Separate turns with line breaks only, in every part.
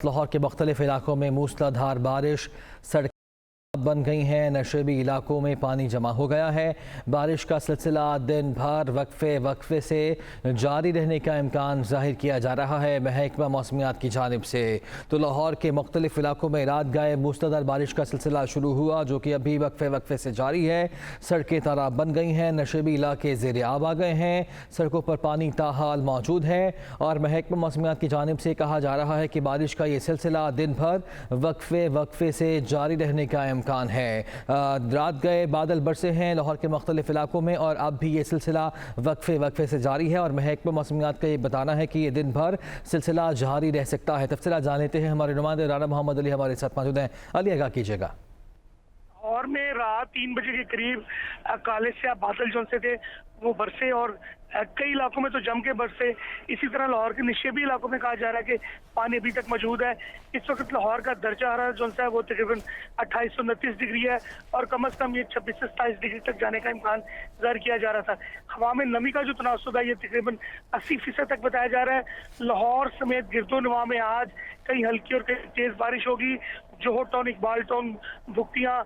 लाहौर के मुख्तलिफ इलाकों में मूसलाधार बारिश, सड़कें बन गई हैं, नशेबी इलाकों में पानी जमा हो गया है। बारिश का सिलसिला दिन भर वक्फे से जारी रहने का इम्कान जाहिर किया जा रहा है महकमा मौसमियात की जानिब से। तो लाहौर के मुख्तलिफ इलाकों में रात गए मूसलाधार बारिश का सिलसिला शुरू हुआ, जो कि अभी वक्फे से जारी है। सड़कें तालाब बन गई हैं, नशेबी इलाके ज़ेर आब आ गए हैं, सड़कों पर पानी ताहाल मौजूद है और महकमा मौसमियात की जानिब से कहा जा रहा है कि बारिश का ये सिलसिला दिन भर वक्फे से जारी रहने का इम्कान है। रात गए बादल बरसे हैं लाहौर के मुख्तलिफ इलाकों में और अब भी ये सिलसिला वक्फे से जारी है और महकमा मौसमियात का ये बताना है कि ये दिन भर सिलसिला जारी रह सकता है। तफसीलात जान लेते हैं, हमारे नुमाइंदे राना मोहम्मद अली हमारे साथ मौजूद हैं। अली आगाह कीजिएगा।
और में रात 3 बजे के करीब काले से बादल जो से थे वो बरसे और कई इलाकों में तो जम के बरसे। इसी तरह लाहौर के निशेबी इलाकों में कहा जा रहा है कि पानी अभी तक मौजूद है। इस वक्त लाहौर का दर्जा हरारत जो है वो तकरीबन 2829 डिग्री है और कम से कम ये 26 से 27 डिग्री तक जाने का इम्कान जाहिर किया जा रहा था। हवा में नमी का जो तनासुब है ये तकरीबन 80% तक बताया जा रहा है। लाहौर समेत गिरदोनवा में आज कहीं हल्की और कहीं तेज बारिश होगी। जोहर टाउन, इकबाल टाउन, भुक्तियाँ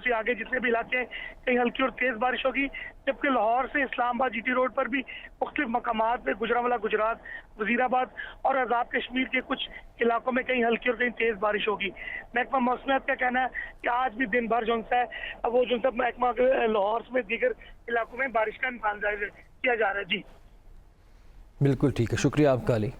से आगे जितने भी इलाके हैं कहीं हल्की और तेज बारिश होगी, जबकि लाहौर से इस्लामाबाद जीटी रोड पर भी मुख्तलिफ मकामात पे गुजरांवाला गुजरात, वजीराबाद और आज़ाद कश्मीर के कुछ इलाकों में कहीं हल्की और कहीं तेज बारिश होगी। महकमा मौसमियात का कहना है कि आज भी दिन भर जो है वो जो महकमा लाहौर समेत दीगर इलाकों में बारिश का इम्कान जाहिर किया जा रहा है। जी
बिल्कुल ठीक है, शुक्रिया आपका अली।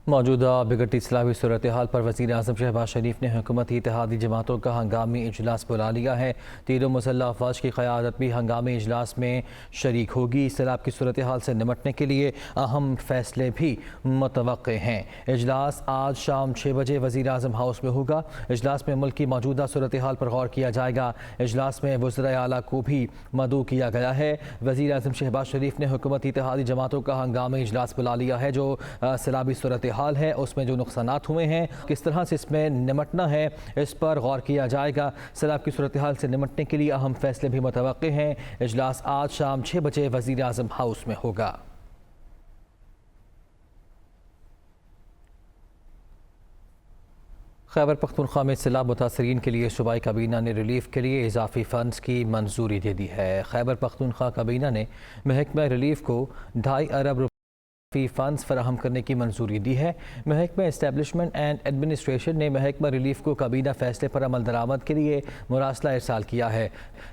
मौजूदा बिगड़ती इस्लामी सूरत हाल पर वज़ीर आज़म शहबाज शरीफ ने हुकूमती इत्तेहादी जमातों का हंगामी इजलास बुला लिया है। तीनों मुसल्लह अफवाज की क़यादत भी हंगामी इजलास में शरीक होगी। सैलाब की सूरत हाल से निमटने के लिए अहम फैसले भी मुतवक्के हैं। इजलास आज शाम 6 बजे वज़ीर आज़म हाउस में होगा। इजलास में मुल्क की मौजूदा सूरत हाल पर गौर किया जाएगा। इजलास में वज़राए आला को भी मदऊ किया गया है। वज़ीर आज़म शहबाज शरीफ ने हुकूमती इत्तेहादी जमातों का हंगामी इजलास बुला लिया है। जो सैलाबी सूरत हाल है उसमें जो नुकसानात हुए हैं, किस तरह से इसमें निमटना है, इस पर गौर किया जाएगा। सैलाब की सूरत हाल से निमटने के लिए अहम फैसले भी मुतवक्के हैं। इजलास आज शाम 6 बजे वज़ीर आज़म हाउस में होगा। खैबर पख्तूनख्वा में सैलाब मुतासरीन के लिए सूबाई काबीना ने रिलीफ के लिए इजाफी फ़ंड्स की मंजूरी दे दी है। खैबर पख्तूनख्वा काबीना ने महकमा रिलीफ को 2.5 अरब फंड्स फराहम करने की मंजूरी दी है। महकमा एस्टेब्लिशमेंट एंड एडमिनिस्ट्रेशन ने महकमा रिलीफ को काबीना फैसले पर अमल दरामद के लिए मुरासला इरसाल किया है।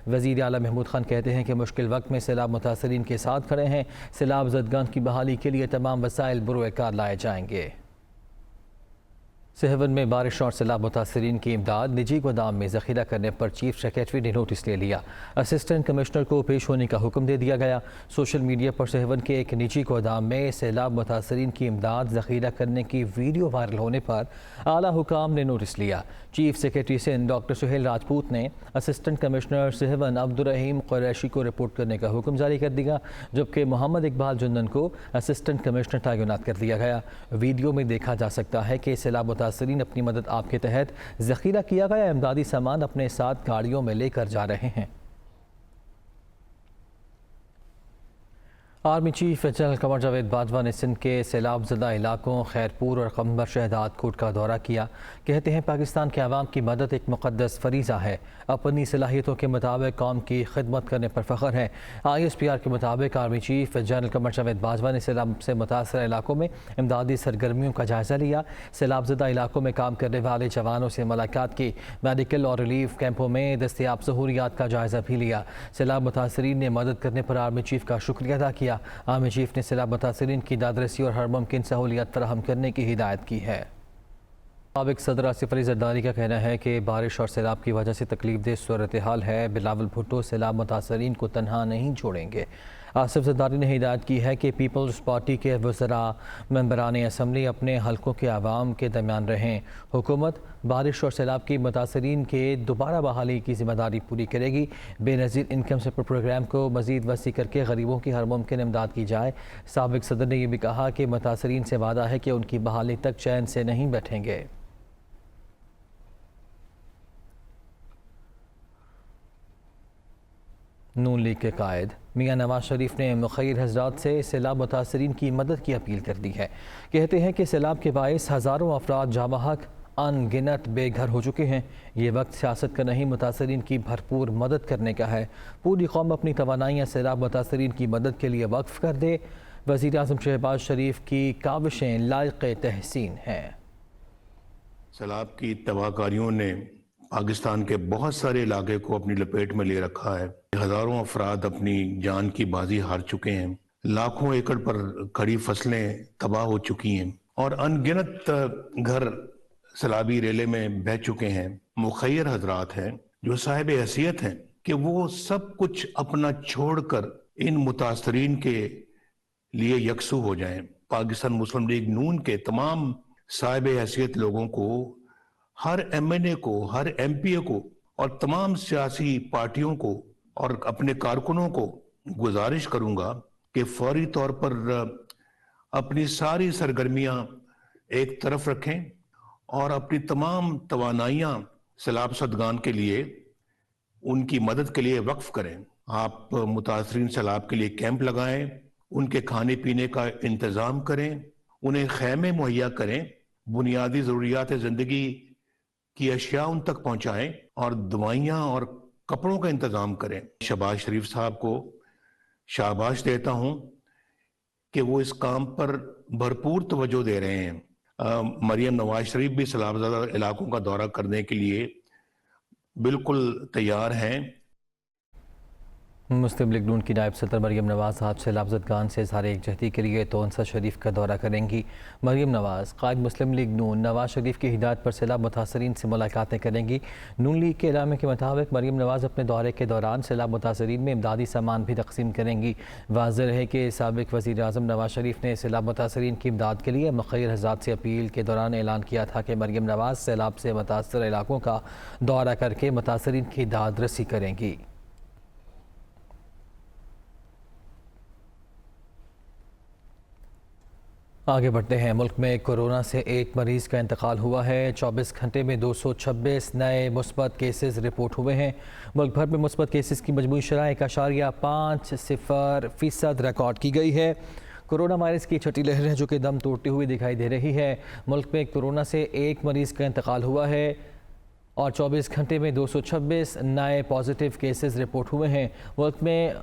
वज़ीर आला महमूद खान कहते हैं कि मुश्किल वक्त में सैलाब मुतासरीन के साथ खड़े हैं। सैलाब ज़दगान की बहाली के लिए तमाम वसाइल बुरोकार लाए जाएंगे। सेहवन में बारिश और सैलाब मुतासरीन की इमदाद निजी गोदाम में ज़ख़ीरा करने पर चीफ सेक्रेटरी ने नोटिस ले लिया। असिस्टेंट कमिश्नर को पेश होने का हुक्म दे दिया गया। सोशल मीडिया पर सेहवन के एक निजी गोदाम में सैलाब मुतासरीन की इमदाद ज़ख़ीरा करने की वीडियो वायरल होने पर आला हुकाम ने नोटिस लिया। Chief secretary Sindh doctor Suhail Rajput ने असिस्टेंट कमिश्नर सेहवन अब्दुर्रहीम कुरैशी को रिपोर्ट करने का हुक्म जारी कर दिया, जबकि मोहम्मद इकबाल जुन्नन को असिस्टेंट कमिश्नर तैनात कर दिया गया। वीडियो में देखा जा सकता है कि सैलाब मुतासरीन अपनी मदद आप के तहत ज़ख़ीरा किया गया इमदादी सामान अपने साथ गाड़ियों में लेकर जा रहे हैं। Army chief general Qamar Javed Bajwa ने सिंध के सैलाब ज़दा इलाकों खैरपुर और क़ंबर शहदाद कोट का दौरा किया। कहते हैं पाकिस्तान के अवाम की मदद एक मुक़द्दस फरीज़ा है। अपनी सलाहियतों के मुताबिक कौम की खिदमत करने पर फ़ख्र है। ISPR के मुताबिक army chief general Qamar Javed Bajwa ने सैलाब से मुतासर इलाकों में इमदादी सरगर्मियों का जायज़ा लिया। सैलाब ज़दा इलाकों में काम करने वाले जवानों से मुलाकात की। मेडिकल और रिलीफ कैंपों में दस्तियाब सहूलियात का जायज़ा भी लिया। सैलाब मुतासरीन ने मदद करने पर आर्मी चीफ का शुक्रिया अदा किया। आर्मी चीफ ने सैलाब मुतासरीन की दादरसी और हर मुमकिन सहूलियत फराहम करने की हिदायत की है। साबिक सदर आसिफ अली जरदारी का कहना है कि बारिश और सैलाब की वजह से तकलीफ देह सूरत हाल है। बिलावल भुट्टो सैलाब मुतासरीन को तनहा नहीं छोड़ेंगे। आसिफ जरदारी ने हिदायत की है कि पीपल्स पार्टी के वज़रा मेंबरान असम्बली अपने हलकों के आवाम के दरमियान रहें। हुकूमत बारिश और सैलाब की मुतासरीन के दोबारा बहाली की जिम्मेदारी पूरी करेगी। बेनज़ीर इनकम सपोर्ट प्रोग्राम को मज़ीद वसी करके गरीबों की हर मुमकिन इमदाद की जाए। साबिक सदर ने यह भी कहा कि मुतासरीन से वादा है कि उनकी बहाली तक चैन से नहीं बैठेंगे। नून लीग के कायद मियां नवाज शरीफ ने मुखैर हजरात से सैलाब मुतासरीन की मदद की अपील कर दी है। कहते हैं कि सैलाब के बायस हज़ारों अफराद जामहक अनगिनत बेघर हो चुके हैं। ये वक्त सियासत का नहीं, मुतासरीन की भरपूर मदद करने का है। पूरी कौम अपनी तवानाइयाँ सैलाब मुतासरीन की मदद के लिए वक्फ कर दे। वज़ीर आज़म शहबाज शरीफ की काविशें लायक़ तहसीन हैं।
सैलाब की तबाहकारियों ने पाकिस्तान के बहुत सारे इलाके को अपनी लपेट में ले रखा है। हजारों अफराद अपनी जान की बाजी हार चुके हैं। लाखों एकड़ पर खड़ी फसलें तबाह हो चुकी हैं और अनगिनत घर सैलाबी रेले में बह चुके हैं। मुखैर हजरात हैं जो साहिब हैसियत हैं कि वो सब कुछ अपना छोड़कर इन मुतासरीन के लिए यकसू हो जाएं। पाकिस्तान मुस्लिम लीग नून के तमाम साहिब हैसियत लोगों को, हर एमएनए को, हर एमपीए को और तमाम सियासी पार्टियों को और अपने कारकुनों को गुजारिश करूंगा कि फौरी तौर पर अपनी सारी सरगर्मियां एक तरफ रखें और अपनी तमाम तवानाइयां सैलाब सदगान के लिए, उनकी मदद के लिए वक्फ करें। आप मुतासरीन सैलाब के लिए कैंप लगाएं, उनके खाने पीने का इंतजाम करें, उन्हें खैमे मुहैया करें, बुनियादी ज़रूरियात ज़िंदगी की अशिया उन तक पहुंचाएं और दवाइयां और कपड़ों का इंतजाम करें। शहबाज शरीफ साहब को शाबाश देता हूं कि वो इस काम पर भरपूर तवज्जो दे रहे हैं। मरियम नवाज शरीफ भी सैलाबज़दा इलाकों का दौरा करने के लिए बिल्कुल तैयार हैं।
मुस्लिम लीग नून की नायब सदर मरियम नवाज आज सैलाब ज़दगान से इज़हार एकजहती के लिए तोनसा शरीफ का दौरा करेंगी। मरियम नवाज कायद मुस्लिम लीग नून नवाज शरीफ की हिदायत पर सैलाब मुतासरीन से मुलाकातें करेंगी। नून लीग के एलामे के मुताबिक मरियम नवाज अपने दौरे के दौरान सैलाब मुतासरीन में इमदादी सामान भी तकसीम करेंगी। वाज़ेह है कि साबिक़ वज़ीर आज़म नवाज शरीफ ने सैलाब मुतासरीन की इमदाद के लिए मुखैर हज़रात से अपील के दौरान ऐलान किया था कि मरियम नवाज सैलाब से मुतासर इलाकों का दौरा करके मुतासरीन की दाद रसी करेंगी। आगे बढ़ते हैं। मुल्क में कोरोना से एक मरीज़ का इंतकाल हुआ है। 24 घंटे में 226 नए मुस्बत केसेस रिपोर्ट हुए हैं। मुल्क भर में मुस्बत केसेस की मजमूई शरह 1.50% रिकॉर्ड की गई है। कोरोना वायरस की छठी लहर है जो कि दम तोड़ती हुई दिखाई दे रही है। मुल्क में कोरोना से एक मरीज़ का इंतकाल हुआ है और 24 घंटे में 226 नए पॉजिटिव केसेस रिपोर्ट हुए हैं। मुल्क में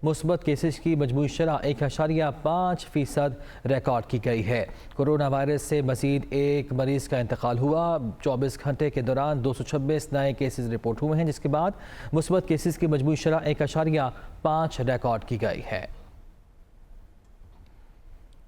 मुस्बत केसेस की मजमूई शरह 1.5% रिकॉर्ड की गई है। कोरोना वायरस से मज़ीद एक मरीज़ का इंतकाल हुआ। 24 घंटे के दौरान 226 नए केसेस रिपोर्ट हुए हैं, जिसके बाद मुस्बत केसेस की मजमूई शरह 1.5 रिकॉर्ड की गई है।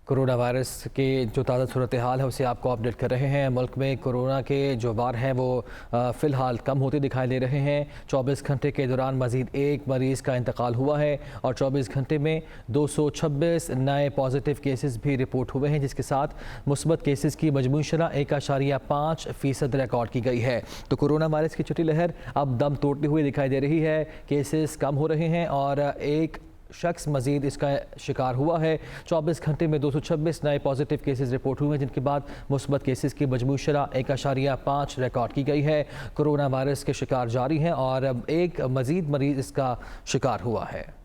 कोरोना वायरस के जो ताज़ा सूरत हाल है उसे आपको अपडेट कर रहे हैं। मुल्क में कोरोना के जो वार हैं वो फ़िलहाल कम होते दिखाई दे रहे हैं। 24 घंटे के दौरान मज़ीद एक मरीज़ का इंतकाल हुआ है और 24 घंटे में 226 नए पॉजिटिव केसेस भी रिपोर्ट हुए हैं, जिसके साथ मुस्बत केसेस की मजमूई शरह 1.5% रिकॉर्ड की गई है। तो कोरोना वायरस की छठी लहर अब दम तोड़ती हुई दिखाई दे रही है। केसेस कम हो रहे हैं और एक शख्स मजीद इसका शिकार हुआ है। 24 घंटे में 226 नए पॉजिटिव केसेस रिपोर्ट हुए हैं, जिनके बाद मुस्बत केसेस की मजमूई शरह 1.5 रिकॉर्ड की गई है। कोरोना वायरस के शिकार जारी हैं और एक मजीद मरीज़ इसका शिकार हुआ है।